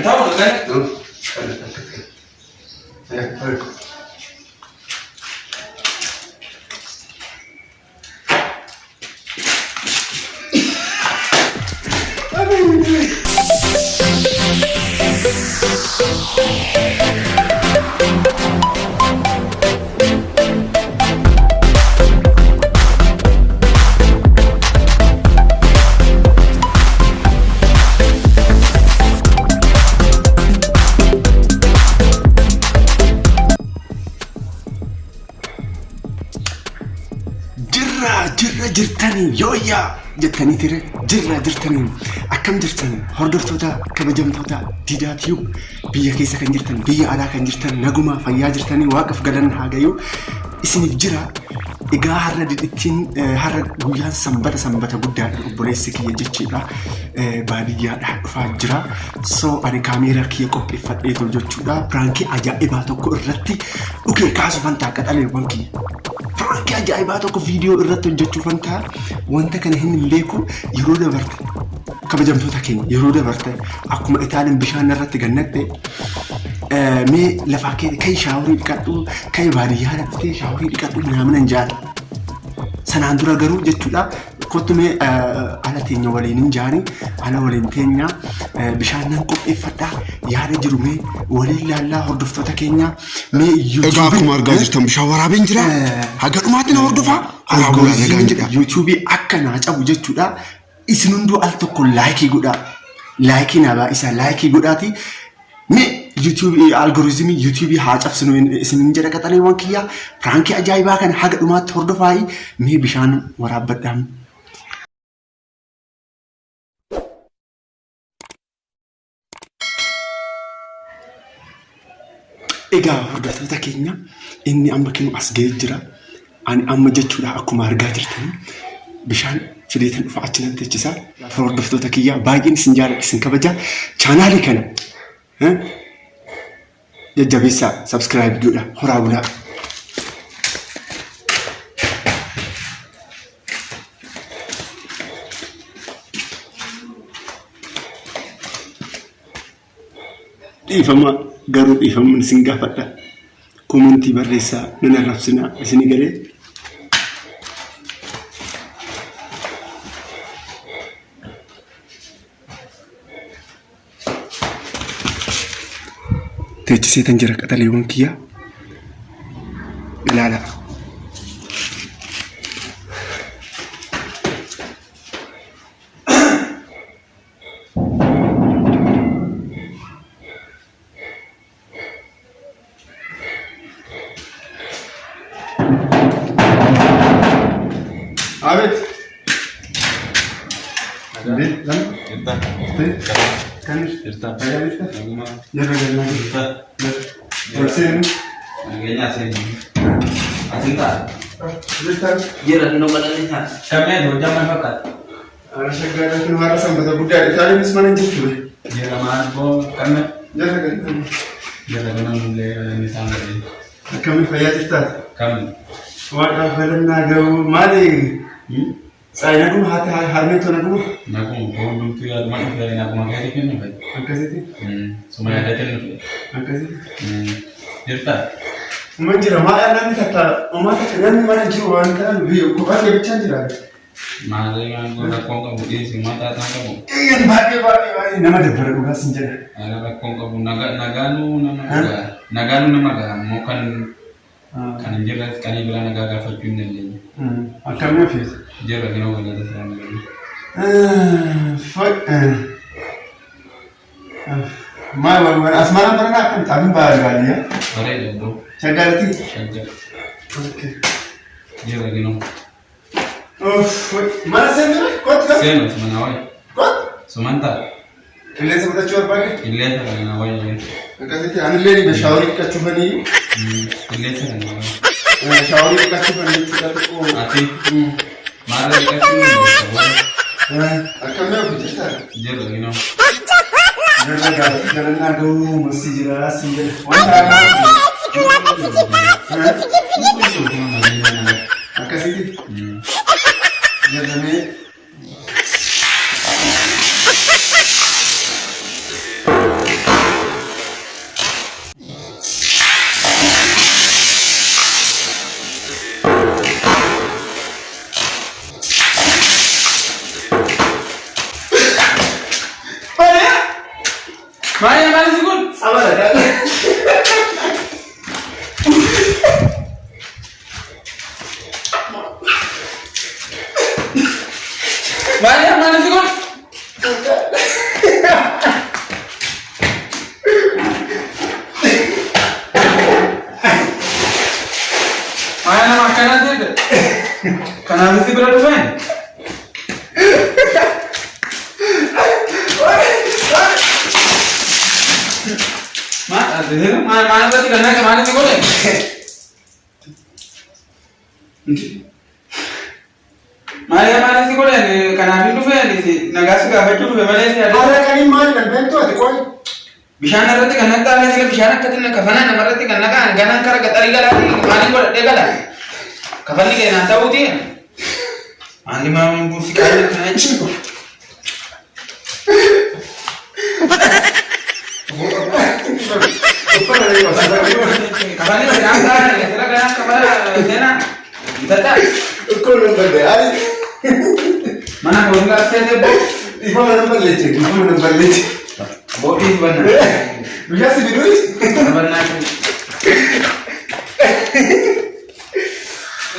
tahu kan? Tuh. jirtanii yooyaa jettanii tire jirtanii akkam jirtan hordoftoota kabajamtoota Diidaa Tiyuub biyya keessa kan jirtan biyya alaa kan jirtan naguma fayyaa jirtanii waaqaf galanna haa gayu isiniif jira egaa har'a didittiin har'a guyyaan sanbata guddaadha obboleessi kiyya jechuudha baadiyyaadhaa dhufaa jira so ani kaameeraa kiyya qopheeffadheetu jechuudha piraankii ajaa'ibaa tokko irratti dhukee kaasuufan taaqadhaleewwan kiyya Frankie ajaa'ibaa tokko viidiyoo irratti hojjechuufan ta'a wanta kana hin beeku yeroo dabarte kabajamtoota keenya yeroo dabarte akkuma Itaaliyaan bishaan irratti gannatte mee lafaa kee kai shaaworii dhiqadhu kai baadiyyaa dhaftee shaaworii dhiqadhu minaamin jaala sanaan dura garuu jechuudha kottume ala teenya waliin hin jaani ala waliin teenya bishaan nan qopheeffadha yaada jiru mee waliin laallaa hordoftoota keenya mee egaa akkuma argaa jirtan bishaan waraabeen jira haga dhumaatti na hordofaa araabula nagaan jedha YouTube akka naa cabu jechuudha isin hunduu al tokko laayikii godhaa laayikii naabaa isa laayikii godhaati mee YouTube algoritmii YouTube haa cabsinu isin jedha qaxaleewwan kiyya piraankii ajaa'ibaa kana haga dhumaatti hordofaa mee bishaan waraabbadhaa egaa hordoftoota keenya inni amma kinu as ga'ee jira ani amma jechuudha akkuma argaa jirtan bishaan fideetan dhufa achi nan teechisa hordoftoota kiyya baay'een isin jaalladha isin kabaja chaanaalii kana jajjabeessaa subscribe godhaa horaa bulaa dhiifama garuu dhiifamuun isin gaafadha komentii barreessaa nan arrabsinaa isinii galee teechiseetan jira qaxaleewwan kiyya ilaala Abet. Abet, lan. Irta. Kan Irta. Ayah Irta. Naguma. Jangan jangan. Irta. Bersin. Naganya asin. Asin tak? Irta. Jira no balani ha. Kami do jaman fakat. Ada segala keluar sampai budaya Italia ini semuanya jitu. Jira man bo kami. Jangan. Jira kana mule ni sana ni. Kami fayat Irta. Kami. Wadah film naga mali. Saya nagu hati harme tu nagu. Naku bondum tu ya mana kali naku makai ni kan. Angkat itu. Semua ada tu. Angkat itu. Irta. Menjira mana nanti kata, umat nanti mana jiwa kan video kuat dia bercanda. Mana yang gua kong kamu ini sih mata tangkamu. Iya bagi. Nama dia berubah senjata. Ada kong kamu naganu nama ga mokan kan jelas kan ibarat naga facun ni. Akamnya fiz. Jelas ni orang ada serang lagi. Ma asmaran pernah akan tapi bahagia ya. Orang itu bro. Jaga hati. Jaga. Oke. Jelas ni no. Mana sen kuat kan? Sen mana awal. Kuat. Semanta. Ini sebentar cuar pagi. Illihat kan awal ni. Angkat itu ane lagi bersyawari kacuman ini. Illihat kan awal. Syawari kacuman ini kita tu. Ati. Mara ikat ni. Akamnya fiz tak? Jelas ni no. Jalan nado mesti jelas sih. Wanda angkat itu. Jalan ni. Maya mana sih kun? Sabar ya. Maya mana sih kun? Maya nama kanan sih. Kanan sih berapa fan? Mana berarti karena kemana sih boleh? Mana sih boleh? Karena itu fair sih. Nagasi gak betul tuh bagaimana sih? Ada kan ini mana dan bentuk ada koi. Bisa nanti karena tak sih bisa nanti kafana nama nanti karena kan ganan kara katari galati mana boleh degala. Kafani kayak nanti tahu dia. Ani mau musik aja kena cipu. Kafani sedang kan, sedang kan kafana sana. Betul. Kau nomor dia. Mana boleh nggak sih bu? Ibu nomor leceh, ibu nomor leceh. Boti benar. Bisa sih biduis. Benar.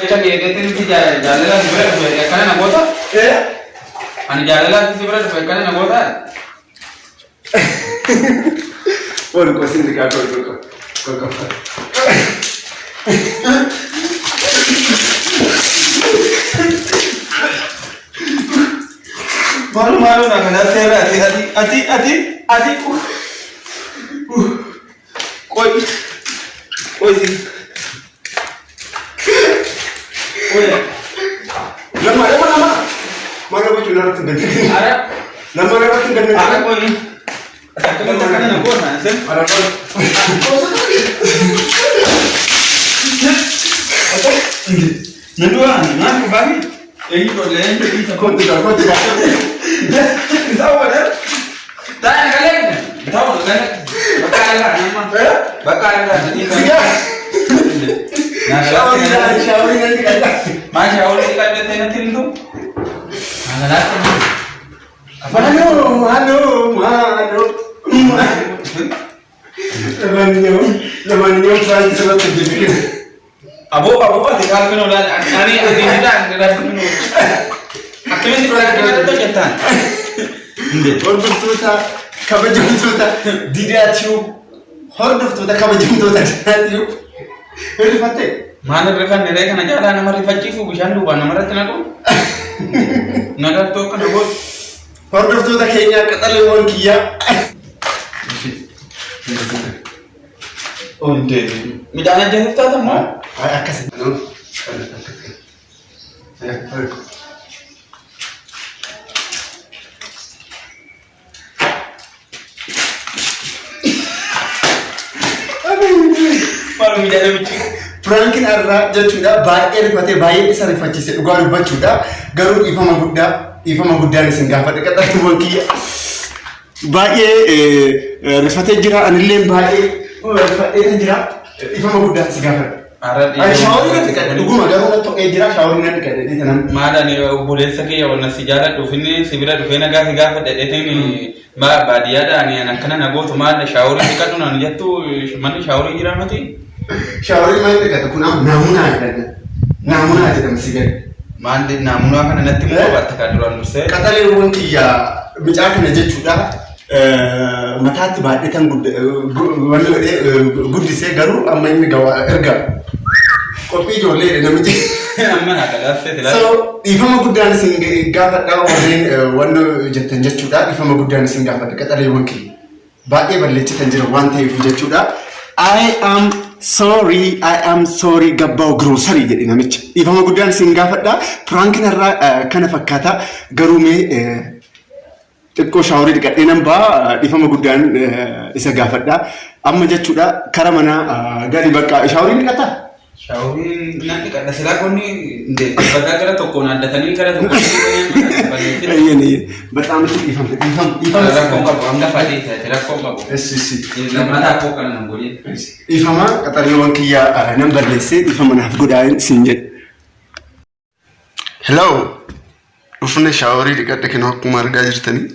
Kita gitu sih jalan lah sebenarnya karena nak bota. Ani jalan lah sebenarnya karena nak bota. Waduh, kau sini dekat kau. Malu nak kena sera hati. Koi sih. Nama. Mana baju narat tinggal. Ada. Nama narat tinggal. Ada koi. Tapi kan nak buat macam. Ada koi. Nandua, nak kembali. Ini boleh. Kau tidak. Tahu ada? Tak ada lagi. Tahu kan? Bakal lah. Syawari nanti kata. Masya Allah kita ada tenatin tu. Mana lagi? Mano. Lamanyo saya sebab terjadi. Abu tinggal kena ulah. Ani tidak kena. Akhirnya kita tu cetan. Order tuta, kabajum tuta, didatiu. Order tuta kabajum tuta didatiu. Rifate. Mana rifan nere kana jalan nama rifaci fu bishan lupa nama ratna ko. Nagar to kana bos. Order tuta kayaknya ketalewon kia. Onde. Midana jahit ta mo. Akas. Baru midana bici. Prankin arra jechuudha baay'ee rifatee baay'ee isa rifachiise dhugaa dubbachuudha garuu ifama guddaan isin gaafadhe qaxartuuwwan kiyya baay'ee rifatee jira anillee baay'ee rifadhee jira ifama guddaan isin gaafadhe. Shaaworii natti kadhe dhuguma garuu natti to'ee jira shaaworii natti kadhe dhiitanan. Maadhaan buleessa kiyya wanna si jaaladhu finni sibila dhufee nagaa si gaafa dhedheetiin baadiyyaadhaan akkana nagootu maadha shaaworii si kadhu naan jettu manni shaaworii jira mati. Shaaworii maal dhiqata kun naamunaa jedhama. Naamunaa jedhama si gadi. Maalli naamunaa kana natti immoo batta kan duraan dursee. Qaxaleewwan kiyya micaa kana jechuudha. Mataatti baadheetan guddisee garuu amma inni erga qophii ijoollee namichi. Amma naa galaafee tilaa. So dhiifama guddaan isin gaafadha warreen wanno jettan jechuudha. Dhiifama guddaan isin gaafadha qaxaleewwan kiyya. Baay'ee balleessitan jira waan ta'eef jechuudha. I am sorry gabbaa grocery jedhe namicha. Dhiifama guddaan isin gaafadha. Prankin irraa kana fakkaata garuu mee xiqqoo shaaworii dhiqadhee nan ba'a dhiifama guddaan isa gaafadha. Amma jechuudha kara mana gadi bakka shaaworii dhiqataa? Shaaworii nan dhiqadha silaa qonni bakka gara tokkoon addatanii gara tokkoon. Bexaam dhiifama. Rakkoon qabu hanga fadhiisa rakkoon qabu. Lammataa koo kana nan godhe. Dhiifama qaxaleewwan kiyyaa nan balleessee dhiifama naaf godhaan siin jedhe. Hello. Dhufne shaaworii dhiqadhe kennu akkuma argaa jirtanii.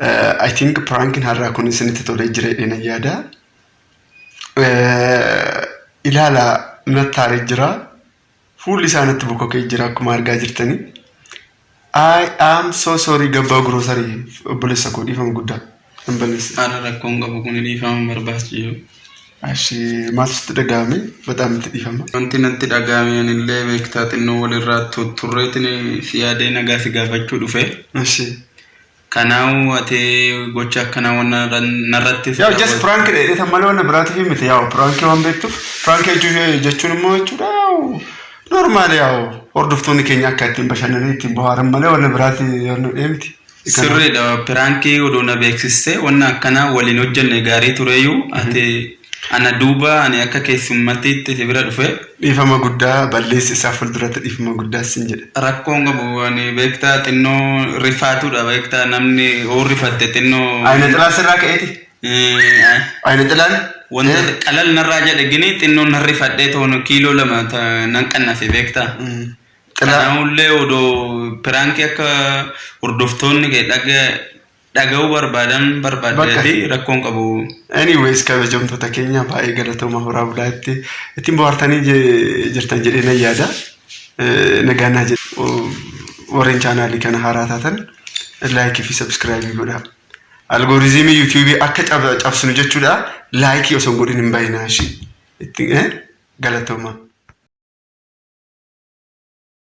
I think prankin har'a kun isinitti tolee jira dheena yaada. Ilaala nattaaree jira. Fuulli isaanitti bokkokee jira akkuma argaa jirtanii. I am so sorry gabbaa grocery obboleessa koo dhiifama guddaa. Amballeessa. Haala rakkoon qabu kun dhiifama barbaachisu. Ashi maaltu dhagahame በጣም ትዲፈማ wanti natti dhagahame anillee beektaa xinnoo walirraa turreetiin si yaadee nagaa si gaafachuu dhufe. Ashi kanaawu ati gocha akkanaa waan narratti yaw just prank dheedheta malee waan biraatiif miti yaw prank waan beektuuf prank jechuun immoo jechuudha normaal yaw hordoftoonni keenya akka ittiin bashannanii ittiin bohaaran malee waan biraati miti. Sirriidha pirankii odoo na beeksiste waan akkanaa waliin hojjenne gaarii tureyyuu ati ana duuba ani akka keessummaatti si bira dhufe dhiifama guddaa balleessi isaa fuulduratti dhiifama guddaa sin jedhe. Rakkoon qabu ani beektaa xinnoo rifaatudha beektaa namni oo rifatte xinnoo. Ayina xilaa sirraa ka'eeti. Ayina xilaan. Wanta qalal narraa jedhe gini xinnoo nan rifadhee toonu kiiloo 2 nan qannase beektaa. Kanaafullee odoo piraankii akka hordoftoonni kee dhaga'uu barbaadanii rakkoon qabu. Anyways kabajamtoota keenya baay'ee galatooma horaa bulaa ittiin bohaartanii jirtan jedhee nan yaada. Nagaanaa jedhu warreen chaanaalii kana haaraa taatan laayikii fi sabskiraaybii godhaa. Algooriizimii yuutuubii akka cabsinu jechuudha. Laayikii osoo godhin hin baay'inaa ishii galatooma.